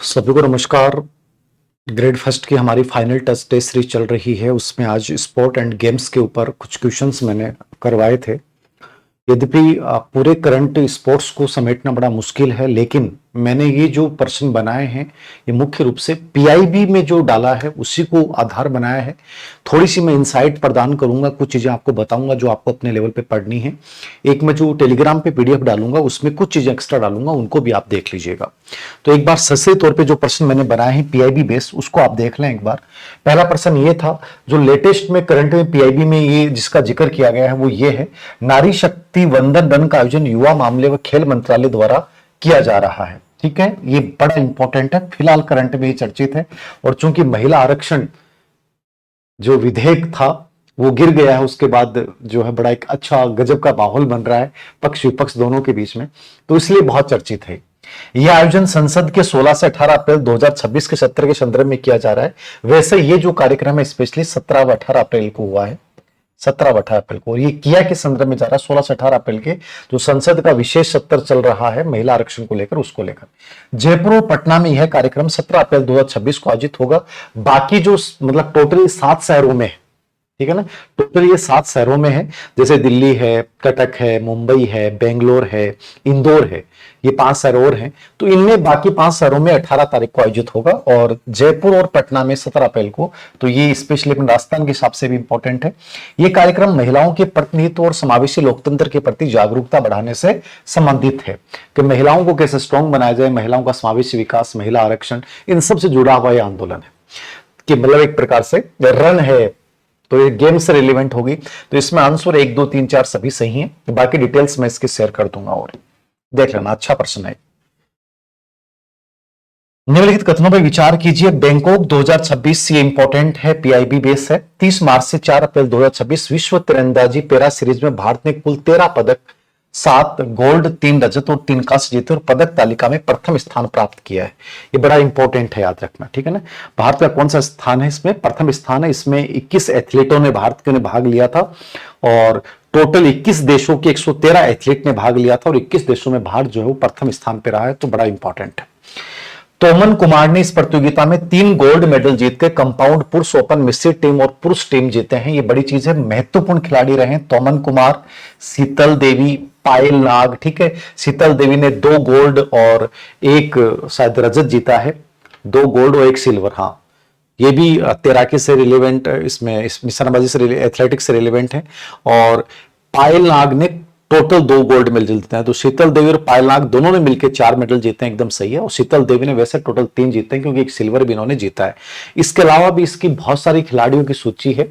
सभी को नमस्कार। ग्रेड फर्स्ट की हमारी फाइनल टेस्ट डे सीरीज चल रही है। उसमें आज स्पोर्ट एंड गेम्स के ऊपर कुछ क्वेश्चंस मैंने करवाए थे। यद्यपि पूरे करंट स्पोर्ट्स को समेटना बड़ा मुश्किल है, लेकिन मैंने ये जो प्रश्न बनाए हैं ये मुख्य रूप से पीआईबी में जो डाला है उसी को आधार बनाया है। थोड़ी सी मैं इंसाइट प्रदान करूंगा, कुछ चीजें आपको बताऊंगा जो आपको अपने लेवल पे पढ़नी है। एक मैं जो टेलीग्राम पे पीडीएफ डालूंगा उसमें कुछ चीजें एक्स्ट्रा डालूंगा, उनको भी आप देख लीजिएगा। तो एक बार सही तौर पर जो प्रश्न मैंने बनाए हैं पीआईबी बेस, उसको आप देख लें एक बार। पहला प्रश्न ये था, जो लेटेस्ट में करंट में पीआईबी में ये जिसका जिक्र किया गया है वो ये है, नारी शक्ति वंदन रन का आयोजन युवा मामले व खेल मंत्रालय द्वारा किया जा रहा है। ठीक है, ये बड़ा इंपॉर्टेंट है, फिलहाल करंट में ही चर्चित है। और चूंकि महिला आरक्षण जो विधेयक था वो गिर गया है, उसके बाद जो है बड़ा एक अच्छा गजब का माहौल बन रहा है पक्ष विपक्ष दोनों के बीच में, तो इसलिए बहुत चर्चित है। यह आयोजन संसद के 16 से 18 अप्रैल 2026 के सत्र के संदर्भ में किया जा रहा है। वैसे ये जो कार्यक्रम है स्पेशली 17 व 18 अप्रैल को हुआ है, 17 व 18 अप्रैल को। और ये किया के संदर्भ में जा रहा है 16 से 18 अप्रैल के जो संसद का विशेष सत्र चल रहा है महिला आरक्षण को लेकर, उसको लेकर जयपुर और पटना में यह कार्यक्रम 17 अप्रैल 2026 को आयोजित होगा। बाकी जो मतलब टोटली 7 शहरों में है, ठीक है ना, टोटल ये 7 शहरों में है, जैसे दिल्ली है, कटक है, मुंबई है, बेंगलोर है, इंदौर है, ये 5 शहर और हैं। तो इनमें बाकी 5 शहरों में 18 तारीख को आयोजित होगा और जयपुर और पटना में 17 अप्रैल को। तो ये स्पेशली अपने राजस्थान के हिसाब से भी इंपॉर्टेंट है। ये कार्यक्रम महिलाओं के प्रतिनिधित्व और समावेशी लोकतंत्र के प्रति जागरूकता बढ़ाने से संबंधित है कि महिलाओं को कैसे स्ट्रॉन्ग बनाया जाए, महिलाओं का समावेशी विकास, महिला आरक्षण, इन सबसे जुड़ा हुआ यह आंदोलन है कि मतलब एक प्रकार से रन है, तो ये गेम से रिलेवेंट होगी। तो इसमें आंसर 1 2 3 4 सभी सही हैं, बाकी डिटेल्स मैं इसके शेयर कर दूंगा और देख लेना। अच्छा प्रश्न है। निम्नलिखित कथनों पर विचार कीजिए। बैंकॉक 2026 ये इंपॉर्टेंट है, पीआईबी बेस है। 30 मार्च से 4 अप्रैल 2026 विश्व तीरंदाजी पैरा सीरीज में भारत ने कुल 13 पदक, 7 गोल्ड, 3 रजत और 3 कांस्य जीते और पदक तालिका में प्रथम स्थान प्राप्त किया है। ये बड़ा इंपॉर्टेंट है, याद रखना, ठीक है ना। भारत का कौन सा स्थान है इसमें? प्रथम स्थान है। इसमें 21 एथलीटों ने भारत के ने भाग लिया था और टोटल 21 देशों के 113 एथलीट ने भाग लिया था और 21 देशों में भारत जो है वो प्रथम स्थान पर रहा है, तो बड़ा इंपॉर्टेंट है। तोमन कुमार ने इस प्रतियोगिता में 3 गोल्ड मेडल जीतकर कंपाउंड पुरुष ओपन मिश्रित टीम और पुरुष टीम जीते हैं। ये बड़ी चीज है, महत्वपूर्ण खिलाड़ी रहे तोमन कुमार, शीतल देवी, पायल नाग। ठीक है, शीतल देवी ने 2 गोल्ड और 1 शायद रजत जीता है, 2 गोल्ड और 1 सिल्वर। हाँ, ये भी तैराकी से रिलेवेंट, इसमें इस निशानेबाजी से, एथलेटिक्स से रिलेवेंट है। और पायल नाग ने टोटल 2 गोल्ड मेडल जीते हैं। तो शीतल देवी और पायल नाग दोनों ने मिलकर 4 मेडल जीते हैं, एकदम सही है। और शीतल देवी ने वैसे टोटल 3 जीते हैं क्योंकि 1 सिल्वर भी इन्होंने जीता है। इसके अलावा भी इसकी बहुत सारी खिलाड़ियों की सूची है।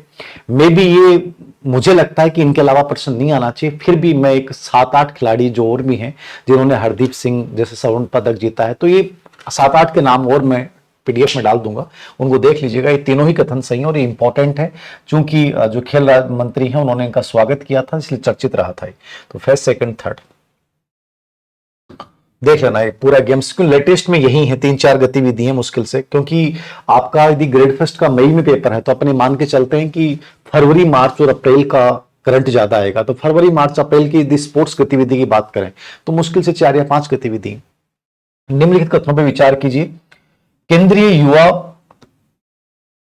मे भी ये मुझे लगता है कि इनके अलावा प्रश्न नहीं आना चाहिए, फिर भी मैं एक 7-8 खिलाड़ी जो और भी हैं जिन्होंने हरदीप सिंह जैसे स्वर्ण पदक जीता है, तो ये 7-8 के नाम और मैं पीडीएफ में डाल दूंगा, उनको देख लीजिएगा। ये तीनों ही कथन सही है और ये इंपॉर्टेंट है क्योंकि जो खेल मंत्री हैं उन्होंने इनका स्वागत किया था, इसलिए चर्चित रहा था। तो फर्स्ट, सेकंड, थर्ड देख लेना। ये पूरा गेम्स क्यों लेटेस्ट में यही है, 3-4 गतिविधि है मुश्किल से, क्योंकि आपका यदि ग्रेड फर्स्ट का मई में पेपर है तो अपने मान के चलते हैं कि फरवरी, मार्च और अप्रैल का करंट ज्यादा आएगा। तो फरवरी, मार्च, अप्रैल की यदि स्पोर्ट्स गतिविधि की बात करें तो मुश्किल से 4 या 5 गतिविधि। निम्नलिखित कथनों पर विचार कीजिए। केंद्रीय युवा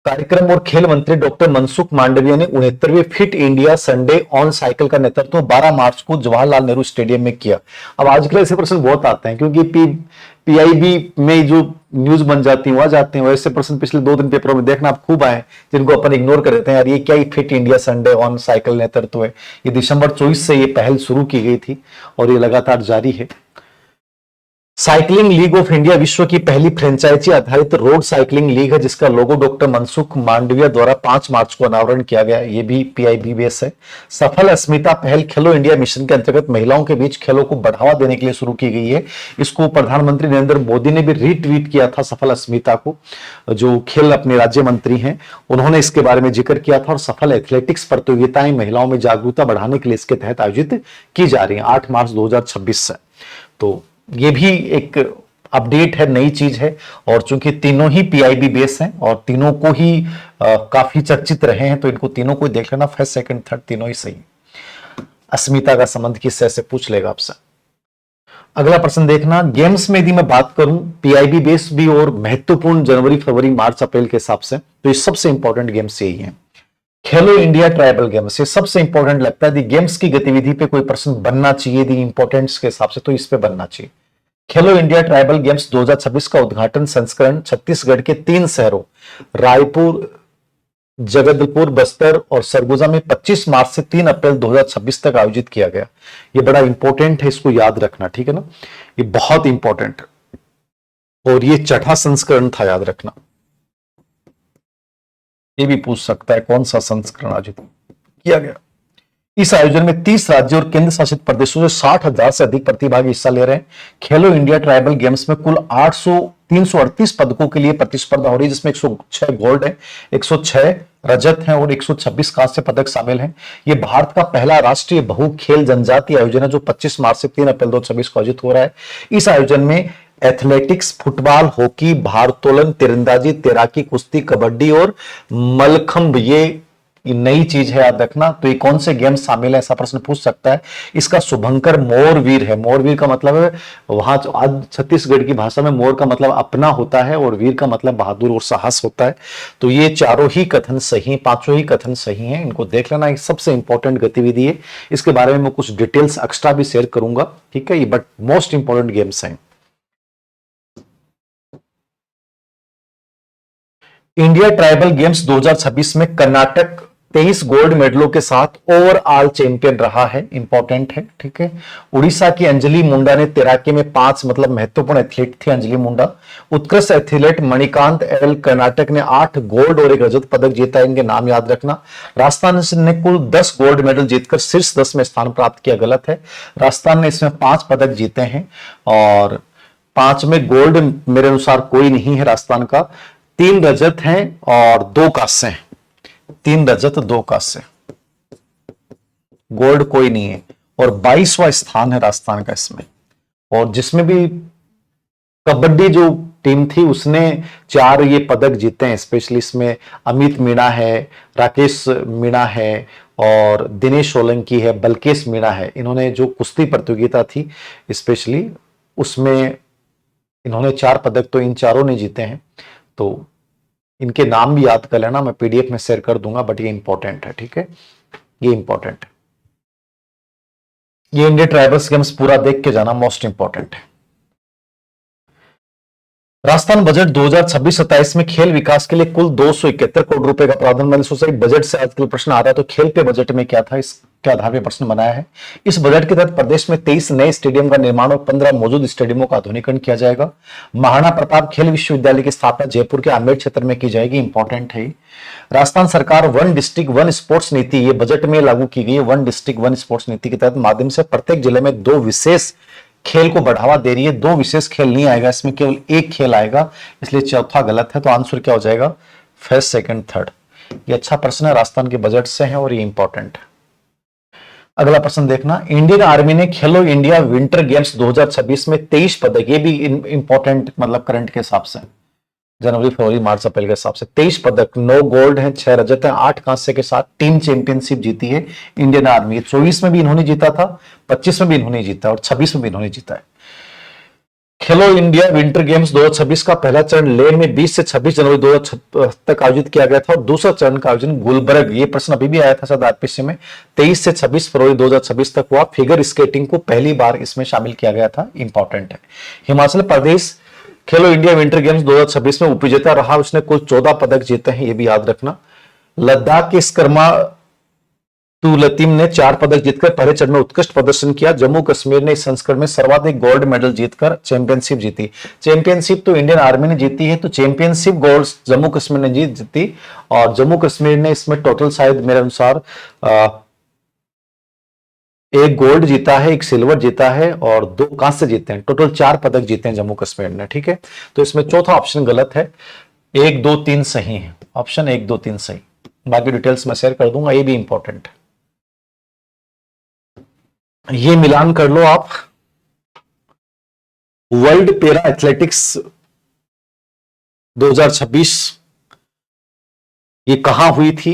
कार्यक्रम और खेल मंत्री डॉक्टर मनसुख मांडविया ने 69वें fit India Sunday on cycle का नेतृत्व 12 मार्च को जवाहरलाल नेहरू स्टेडियम में किया। अब आजकल ऐसे प्रश्न बहुत आते हैं क्योंकि पीआईबी में जो न्यूज बन जाती है वहां जाते हैं, वैसे प्रश्न पिछले 2 दिन पेपरों में देखना आप खूब आए जिनको अपन इग्नोर कर देते हैं। यार ये क्या ही fit India Sunday on cycle नेतृत्व है? ये दिसंबर 24 से ये पहल शुरू की गई थी और ये लगातार जारी है। साइकिलिंग लीग ऑफ इंडिया विश्व की पहली फ्रेंचाइजी आधारित रोड साइकिलिंग लीग है जिसका लोगो डॉक्टर मनसुख मांडविया द्वारा 5 मार्च को अनावरण किया गया। ये भी पीआईबी बेस है। सफल अस्मिता पहल खेलो इंडिया मिशन के अंतर्गत महिलाओं के बीच खेलों को बढ़ावा देने के लिए शुरू की गई है। इसको प्रधानमंत्री नरेंद्र मोदी ने भी रीट्वीट किया था। सफल अस्मिता को, जो खेल अपने राज्य मंत्री हैं, उन्होंने इसके बारे में जिक्र किया था। और सफल एथलेटिक्स प्रतियोगिताएं महिलाओं में जागरूकता बढ़ाने के लिए इसके तहत आयोजित की जा रही है 8 मार्च 2026 से। तो ये भी एक अपडेट है, नई चीज है। और चूंकि तीनों ही पीआईबी बेस हैं और तीनों को ही काफी चर्चित रहे हैं, तो इनको तीनों को देख लेना। फर्स्ट, सेकंड, थर्ड तीनों ही सही। अस्मिता का संबंध किससे, ऐसे पूछ लेगा आपसे। अगला प्रश्न देखना, गेम्स में यदि मैं बात करूं पीआईबी बेस भी और महत्वपूर्ण जनवरी फरवरी मार्च अप्रैल के हिसाब से, तो ये सबसे इंपॉर्टेंट गेम्स यही है। खेलो इंडिया ट्राइबल गेम्स, ये सबसे इंपॉर्टेंट लगता है। गेम्स की गतिविधि पे कोई प्रश्न बनना चाहिए दी इंपॉर्टेंस के हिसाब से, तो इस पे बनना चाहिए। खेलो इंडिया ट्राइबल गेम्स 2026 का उद्घाटन संस्करण छत्तीसगढ़ के 3 शहरों रायपुर, जगदलपुर, बस्तर और सरगुजा में 25 मार्च से 3 अप्रैल 2026 तक आयोजित किया गया। ये बड़ा इंपॉर्टेंट है, इसको याद रखना, ठीक है ना, ये बहुत इंपॉर्टेंट है। और ये छठा संस्करण था, याद रखना। ये भी पूछ सकता है कौन सा संस्करण आयोजित किया गया। इस आयोजन में 30 राज्यों और केंद्र शासित प्रदेशों से 60,000 से अधिक प्रतिभागी हिस्सा ले रहे हैं। खेलो इंडिया ट्राइबल गेम्स में कुल 338 पदकों के लिए प्रतिस्पर्धा हो रही है, जिसमें 106 गोल्ड है, 106 रजत हैं और 126 कांस्य पदक शामिल हैं। ये भारत का पहला राष्ट्रीय बहु खेल जनजातीय आयोजन है जो 25 मार्च से 3 अप्रैल 2026 को आयोजित हो रहा है। इस आयोजन में एथलेटिक्स, फुटबॉल, हॉकी, भारोत्तोलन, तीरंदाजी, तैराकी, कुश्ती, कबड्डी और मलखंब, ये नई चीज है, याद रखना। तो ये कौन से गेम शामिल है, ऐसा प्रश्न पूछ सकता है। इसका शुभंकर मोरवीर है। मोरवीर का मतलब है वहां आज छत्तीसगढ़ की भाषा में मोर का मतलब अपना होता है और वीर का मतलब बहादुर और साहस होता है। तो ये चारों ही कथन सही, पांचों ही कथन सही हैं, इनको देख लेना। सबसे इंपॉर्टेंट गतिविधि है, इसके बारे में मैं कुछ डिटेल्स एक्स्ट्रा भी शेयर करूंगा, ठीक है। ये बट मोस्ट इंपॉर्टेंट गेम्स हैं। इंडिया ट्राइबल गेम्स 2026 में कर्नाटक 23 गोल्ड मेडलों के साथ ओवरऑल चैंपियन रहा है, इंपॉर्टेंट है, ठीक है। उड़ीसा की अंजलि मुंडा ने तैराकी में 5 मतलब महत्वपूर्ण एथलीट थी अंजलि मुंडा। उत्कृष्ट एथलीट मणिकांत एल, कर्नाटक ने 8 गोल्ड और 1 रजत पदक जीता, इनके नाम याद रखना। राजस्थान ने कुल 10 गोल्ड मेडल जीतकर शीर्ष 10 में स्थान प्राप्त किया, गलत है। राजस्थान ने इसमें 5 पदक जीते हैं और 5 में गोल्ड मेरे अनुसार कोई नहीं है राजस्थान का। 3 रजत हैं और 2 कांस्य हैं, 3 रजत 2 कांस्य, गोल्ड कोई नहीं है। और 22वां स्थान है राजस्थान का इसमें। और जिसमें भी कबड्डी जो टीम थी उसने 4 ये पदक जीते हैं, स्पेशली इसमें अमित मीणा है, राकेश मीणा है और दिनेश सोलंकी है, बल्केश मीणा है। इन्होंने जो कुश्ती प्रतियोगिता थी स्पेशली उसमें इन्होंने 4 पदक तो इन चारों ने जीते हैं। तो इनके नाम भी याद कर लेना, मैं पीडीएफ में शेयर कर दूंगा, बट ये इंपॉर्टेंट है, ठीक है, ये इंपॉर्टेंट है। ये इंडिया ट्राइबल्स गेम्स पूरा देख के जाना, मोस्ट इंपॉर्टेंट है। राजस्थान बजट 2026-27 में खेल विकास के लिए कुल 271 करोड़ रुपए का प्रावधान। मैंने सोचा बजट से आजकल प्रश्न आ रहा है तो खेल के बजट में क्या था, इसके आधार पर प्रश्न बनाया है। इस बजट के तहत प्रदेश में 23 नए स्टेडियम का निर्माण और 15 मौजूद स्टेडियमों का आधुनिकीकरण किया जाएगा। महाराणा प्रताप खेल विश्वविद्यालय की स्थापना जयपुर के आमेर क्षेत्र में की जाएगी, इंपॉर्टेंट है। राजस्थान सरकार 1 डिस्ट्रिक्ट 1 स्पोर्ट्स नीति ये बजट में लागू की गई है। 1 डिस्ट्रिक्ट 1 स्पोर्ट्स नीति के तहत माध्यम से प्रत्येक जिले में 2 विशेष खेल को बढ़ावा दे रही है। 2 विशेष खेल नहीं आएगा, इसमें केवल 1 खेल आएगा, इसलिए चौथा गलत है। तो आंसर क्या हो जाएगा, फर्स्ट, सेकंड, थर्ड। ये अच्छा प्रश्न है, राजस्थान के बजट से है और ये इंपॉर्टेंट है। अगला प्रश्न देखना, इंडियन आर्मी ने खेलो इंडिया विंटर गेम्स 2026 में 23 पदक, ये भी इंपॉर्टेंट मतलब करंट के हिसाब से जनवरी फरवरी मार्च अप्रैल के हिसाब से 23 पदक, 9 गोल्ड हैं, 6 रजत हैं, 8 कांस्य के साथ टीम चैंपियनशिप जीती है इंडियन आर्मी। 24 में भी इन्होंने जीता था, 25 में भी इन्होंने जीता और 26 में भी इन्होंने जीता है। खेलो इंडिया विंटर गेम्स 2026 का पहला चरण लेह में 20 से 26 जनवरी 2026 तक आयोजित किया गया था और दूसरा चरण का आयोजन गुलबर्ग, ये प्रश्न अभी भी आया था शायद आरपीसी में, 23 से 26 फरवरी 2026 तक हुआ। फिगर स्केटिंग को पहली बार इसमें शामिल किया गया था, इंपॉर्टेंट है। हिमाचल प्रदेश खेलो इंडिया विंटर गेम्स 2026 में उपविजेता रहा, उसने कुल 14 पदक जीते हैं, ये भी याद रखना। लद्दाख के स्कर्मा तुलतीम ने 4 पदक जीतकर पहले चरण में उत्कृष्ट प्रदर्शन किया। जम्मू कश्मीर ने इस संस्करण में सर्वाधिक गोल्ड मेडल जीतकर चैंपियनशिप जीती। चैंपियनशिप तो इंडियन आर्मी ने जीती है, तो चैंपियनशिप गोल्ड जम्मू कश्मीर ने जीती और जम्मू कश्मीर ने इसमें टोटल शायद मेरे अनुसार 1 गोल्ड जीता है, 1 सिल्वर जीता है और 2 कांस्य जीते हैं। टोटल 4 पदक जीते हैं जम्मू कश्मीर ने, ठीक है। तो इसमें चौथा ऑप्शन गलत है, 1 2 3 सही है, ऑप्शन 1 2 3 सही। बाकी डिटेल्स मैं शेयर कर दूंगा, ये भी इंपॉर्टेंट है, ये मिलान कर लो आप। वर्ल्ड पैरा एथलेटिक्स 2026 ये कहां हुई थी,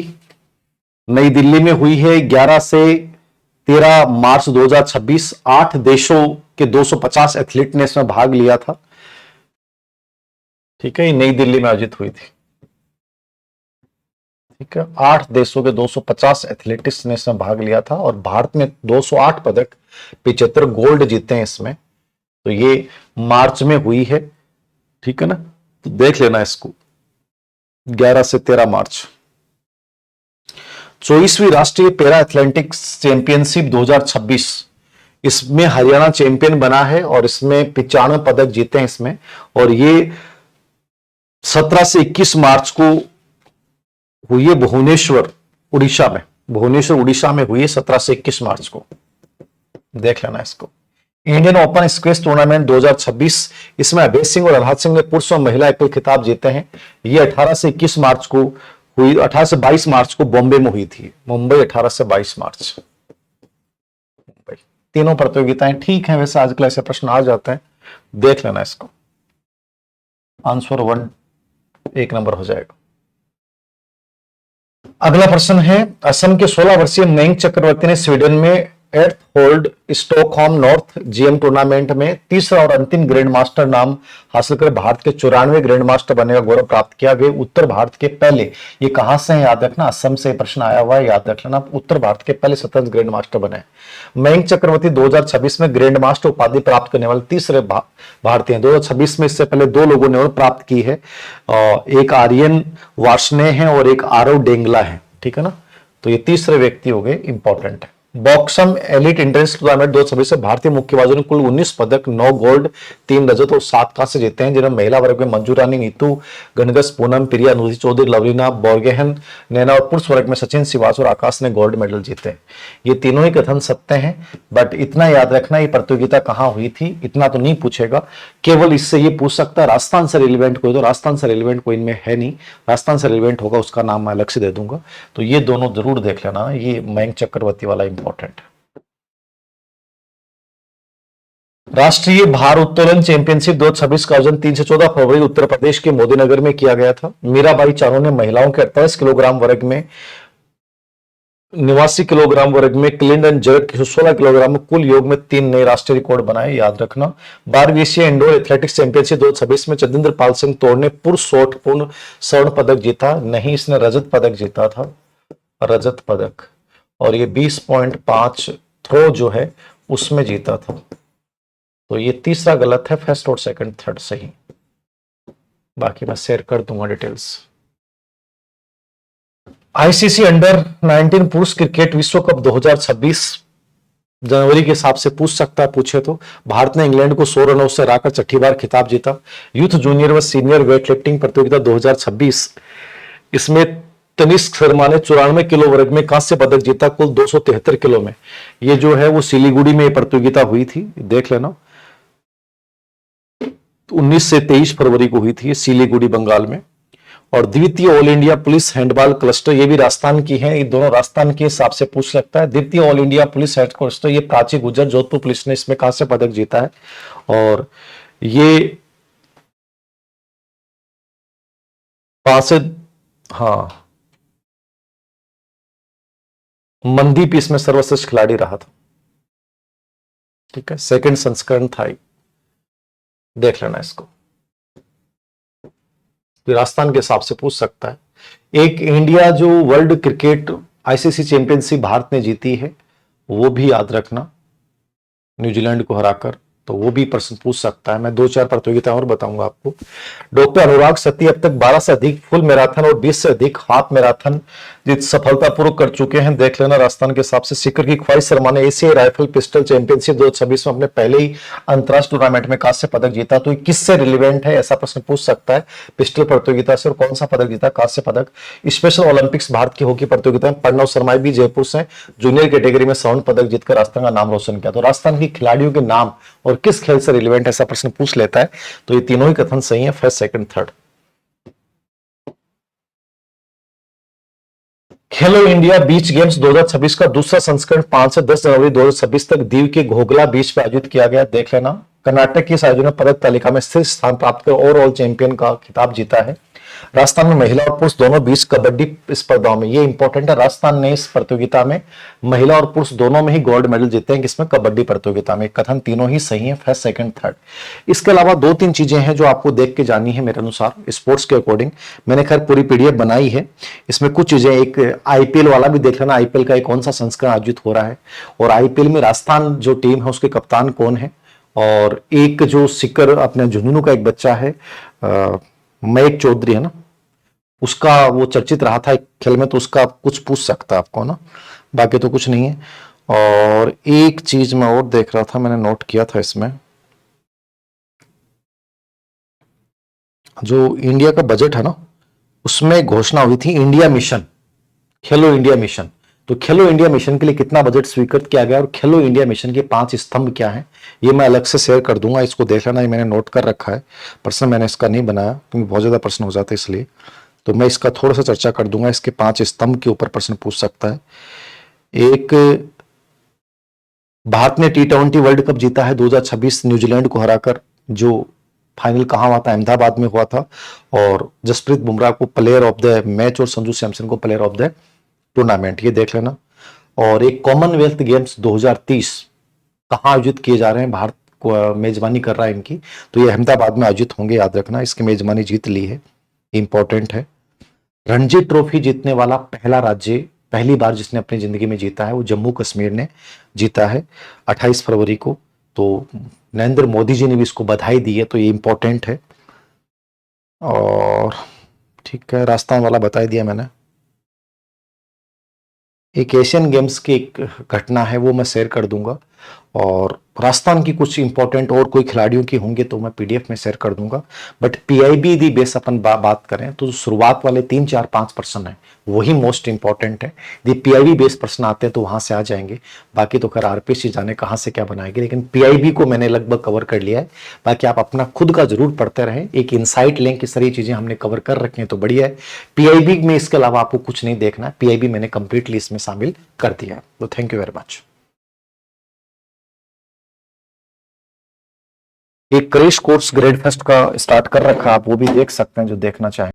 नई दिल्ली में हुई है। 11 से 13 मार्च 2026 8 देशों के 250 एथलीट ने इसमें भाग लिया था। ठीक है, ये नई दिल्ली में आयोजित हुई थी। ठीक है, 8 देशों के 250 एथलेटिक्स ने इसमें भाग लिया था और भारत ने 208 पदक, 75 गोल्ड जीते हैं इसमें। तो ये मार्च में हुई है। ठीक है ना, तो देख लेना इसको, 11 से 13 मार्च। 24वीं राष्ट्रीय पैरा एथलेटिक्स चैंपियनशिप 2026, इसमें हरियाणा चैंपियन बना है और इसमें 95 पदक जीते हैं इसमें। और ये 17 से 21 मार्च को हुई है भुवनेश्वर उड़ीसा में। भुवनेश्वर उड़ीसा में हुई है 17 से 21 मार्च को, देख लेना इसको। इंडियन ओपन स्क्वैश टूर्नामेंट 2026, इसमें अभय सिंह और अरहत सिंह ने पुरुष और महिला एकल खिताब जीते हैं। ये 18 से 21 मार्च को हुई, 18 से 22 मार्च को बॉम्बे में हुई थी। मुंबई 18 से 22 मार्च। तीनों प्रतियोगिताएं ठीक है, वैसे आजकल ऐसे प्रश्न आ जाते हैं, देख लेना इसको। आंसर 1 1 नंबर हो जाएगा। अगला प्रश्न है, असम के 16 वर्षीय मयंक चक्रवर्ती ने स्वीडन में 8th hold Stockholm north GM tournament में तीसरा और अंतिम ग्रैंड मास्टर नाम हासिल कर भारत के 94वें ग्रैंड मास्टर बनने का गौरव प्राप्त किया। वे उत्तर भारत के पहले, ये कहां से है याद रखना, असम से प्रश्न आया हुआ है, याद रख लेना। उत्तर भारत के पहले स्वतंत्र ग्रैंड मास्टर बने। मयंक चक्रवर्ती 2026 में ग्रैंड मास्टर उपाधि प्राप्त करने वाले तीसरे भारतीय हैं। 2026 में इससे पहले 2 लोगों ने और प्राप्त की है, एक आर्यन वार्ष्णेय है और एक आरव डेंगला है। ठीक है ना, तो ये तीसरे व्यक्ति हो गए, इंपॉर्टेंट है। बॉक्सम एलिट एंट्रेंस टूर्नामेंट 2026 से भारतीय मुक्केबाजों ने कुल 19 पदक, 9 गोल्ड, 3 रजत और 7 कांस्य जीते हैं, जिनमें महिला वर्ग में मंजू रानी, नीतू गणगस, पूनम, प्रिया, अनुधि चौधरी, लवलीना बोरगेहन, नैना और पुरुष वर्ग में सचिन सिवास और आकाश ने गोल्ड मेडल जीते हैं। ये तीनों ही कथन सत्य हैं, बट इतना याद रखना ये प्रतियोगिता कहां हुई थी, इतना तो नहीं पूछेगा। केवल इससे ये पूछ सकता है राजस्थान से रिलेवेंट कोई, तो राजस्थान से रिलेवेंट कोई इनमें है नहीं। राजस्थान से रिलेवेंट होगा उसका नाम मैं अलग से दे दूंगा। तो ये दोनों जरूर देख लेना, ये मयंक चक्रवर्ती वाला इंपॉर्टेंट। राष्ट्रीय भार उत्तोलन चैंपियनशिप 2026 का आयोजन 3 से 14 फरवरी उत्तर प्रदेश के मोदीनगर में किया गया था। मीराबाई चानू ने महिलाओं के 48 किलोग्राम वर्ग में, 89 किलोग्राम वर्ग में, क्लिन एंड जगत के 16 किलोग्राम में कुल योग में 3 नए राष्ट्रीय रिकॉर्ड बनाए, याद रखना। 12वीं एशिया इंडोर एथलेटिक्स चैंपियनशिप 2026 में चंद्रेंद्र पाल सिंह तोड़ ने पुरुष शॉट पूर्ण स्वर्ण पदक जीता, नहीं इसने रजत पदक जीता था, रजत पदक। और ये 20.5 थ्रो जो है उसमें जीता था। तो ये तीसरा गलत है, फर्स्ट और सेकंड थर्ड सही। बाकी मैं शेयर कर दूंगा डिटेल्स। आईसीसी अंडर 19 पुरुष क्रिकेट विश्व कप 2026 जनवरी के हिसाब से पूछ सकता है, पूछे तो। भारत ने इंग्लैंड को 100 रनों से हराकर छठी बार खिताब जीता। यूथ जूनियर व सीनियर वेट लिफ्टिंग प्रतियोगिता 2026, इसमें तनिष्क शर्मा ने 94 किलो वर्ग में कांस्य पदक जीता, कुल 273 किलो में। ये जो है वो सिलीगुड़ी में प्रतियोगिता हुई थी, देख लेना। 19 से 23 फरवरी को हुई थी, सिलीगुड़ी बंगाल में। और द्वितीय all India police handball cluster, ये भी राजस्थान की है, ये दोनों राजस्थान के हिसाब से पूछ सकता है। द्वितीय all India police head cluster, ये प्राची गुजर जोधपुर पुलिस ने इसमें कांस्य पदक जीता है। और ये पांच, हाँ, मनदीप इसमें सर्वश्रेष्ठ खिलाड़ी रहा था। ठीक है, सेकंड संस्करण था, देख लेना इसको, राजस्थान के हिसाब से पूछ सकता है। एक इंडिया जो world cricket ICC championship Bharat ने जीती है, वो भी याद रखना, न्यूजीलैंड को हराकर, तो वो भी प्रश्न पूछ सकता है। मैं 2-4 प्रतियोगिताएं और बताऊंगा आपको। डॉक्टर अनुराग सती अब तक 12 से अधिक फुल मैराथन और 20 से अधिक हाफ मैराथन सफलतापूर्वक कर चुके हैं, देख लेना राजस्थान के हिसाब से। सीकर की ख्वाहिश शर्मा ने एशियाई राइफल पिस्टल चैंपियनशिप 2026 में अपने पहले ही अंतरराष्ट्रीय टूर्नामेंट में कांस्य पदक जीता। तो किससे रिलेवेंट है, ऐसा प्रश्न पूछ सकता है, पिस्टल प्रतियोगिता से। और कौन सा पदक जीता, कांस्य पदक। स्पेशल ओलंपिक्स भारत की हॉकी प्रतियोगिता में प्रणव शर्मा भी जयपुर से जूनियर कैटेगरी में स्वर्ण पदक जीतकर राजस्थान का नाम रोशन किया। तो राजस्थान की खिलाड़ियों के नाम और किस खेल से रिलेवेंट ऐसा प्रश्न पूछ लेता है। तो ये तीनों ही कथन सही है, फर्स्ट सेकंड थर्ड। खेलो इंडिया बीच गेम्स 2026 का दूसरा संस्करण 5 से 10 जनवरी 2026 तक दीव के घोघला बीच पर आयोजित किया गया, देख लेना। कर्नाटक के इस आयोजन में पदक तालिका में शीर्ष स्थान प्राप्त कर ओवरऑल चैंपियन का खिताब जीता है। राजस्थान में महिला और पुरुष दोनों 20 कबड्डी स्पर्धाओं में, ये इंपॉर्टेंट है, राजस्थान ने इस प्रतियोगिता में महिला और पुरुष दोनों में ही गोल्ड मेडल जीते हैं, किसमें, कबड्डी प्रतियोगिता में। कथन तीनों ही सही है, फर्स्ट सेकंड थर्ड। इसके अलावा दो तीन चीजें हैं जो आपको देख के जानी है मेरे अनुसार स्पोर्ट्स के अकॉर्डिंग। मैंने खैर पूरी पीडीएफ बनाई है, इसमें कुछ चीजें, एक आईपीएल वाला भी देख लेना, आईपीएल का कौन सा संस्करण आयोजित हो रहा है, और आईपीएल में राजस्थान जो टीम है उसके कप्तान कौन है, और एक जो सिक्कर अपने झुंझुनू का एक बच्चा है, मयंक चौधरी है ना, उसका वो चर्चित रहा था एक खेल में, तो उसका कुछ पूछ सकता आपको ना, बाकी तो कुछ नहीं है। और एक चीज मैं और देख रहा था, मैंने नोट किया था इसमें, जो इंडिया का बजट है ना, उसमें घोषणा हुई थी इंडिया मिशन, खेलो इंडिया मिशन। तो खेलो इंडिया मिशन के लिए कितना बजट स्वीकृत किया गया और खेलो इंडिया मिशन के 5 स्तंभ क्या हैं, ये मैं अलग से शेयर कर दूंगा, इसको देख लेना, ये मैंने नोट कर रखा है। पर्सनल मैंने इसका नहीं बनाया क्योंकि बहुत ज्यादा प्रश्न हो जाते हैं, इसलिए तो मैं इसका थोड़ा सा चर्चा कर दूंगा। इसके 5 स्तंभ के ऊपर प्रश्न पूछ सकता है। एक, भारत ने T20 वर्ल्ड कप जीता है 2026 न्यूजीलैंड को हराकर, जो फाइनल कहाँ हुआ था, अहमदाबाद में हुआ था, और जसप्रीत बुमराह को प्लेयर ऑफ द मैच और संजू सैमसन को प्लेयर ऑफ द टूर्नामेंट, ये देख लेना। और एक, कॉमनवेल्थ गेम्स 2030 कहाँ आयोजित किए जा रहे हैं, भारत को मेजबानी कर रहा है इनकी, तो ये अहमदाबाद में आयोजित होंगे, याद रखना, इसकी मेजबानी जीत ली है, इंपॉर्टेंट है। रणजी ट्रॉफी जीतने वाला पहला राज्य, पहली बार जिसने अपनी जिंदगी में जीता है, वो जम्मू कश्मीर ने जीता है 28 फरवरी को, तो नरेंद्र मोदी जी ने भी इसको बधाई दी है, तो ये इंपॉर्टेंट है। और ठीक है, राजस्थान वाला बता दिया मैंने। एक एशियन गेम्स की एक घटना है, वो मैं शेयर कर दूंगा, और राजस्थान की कुछ इंपॉर्टेंट और कोई खिलाड़ियों की होंगे तो मैं पीडीएफ में शेयर कर दूंगा। बट पीआईबी दी बेस अपन बात करें तो शुरुआत वाले 3 4 5 प्रश्न है, वही मोस्ट इंपॉर्टेंट है। यदि पीआईबी बेस प्रश्न आते हैं तो वहां से आ जाएंगे, बाकी तो खैर आरपीसी जाने कहां से क्या बनाएगी, लेकिन पीआईबी को मैंने लगभग कवर कर लिया है। बाकी आप अपना खुद का जरूर पढ़ते रहें, एक इंसाइट लें कि सारी चीजें हमने कवर कर रखी हैं तो बढ़िया है। पीआईबी में इसके अलावा आपको कुछ नहीं देखना है, पीआईबी मैंने कंप्लीटली इसमें शामिल कर दिया है। तो थैंक यू वेरी मच। एक क्रेश कोर्स ग्रेड फर्स्ट का स्टार्ट कर रखा, आप वो भी देख सकते हैं जो देखना चाहें।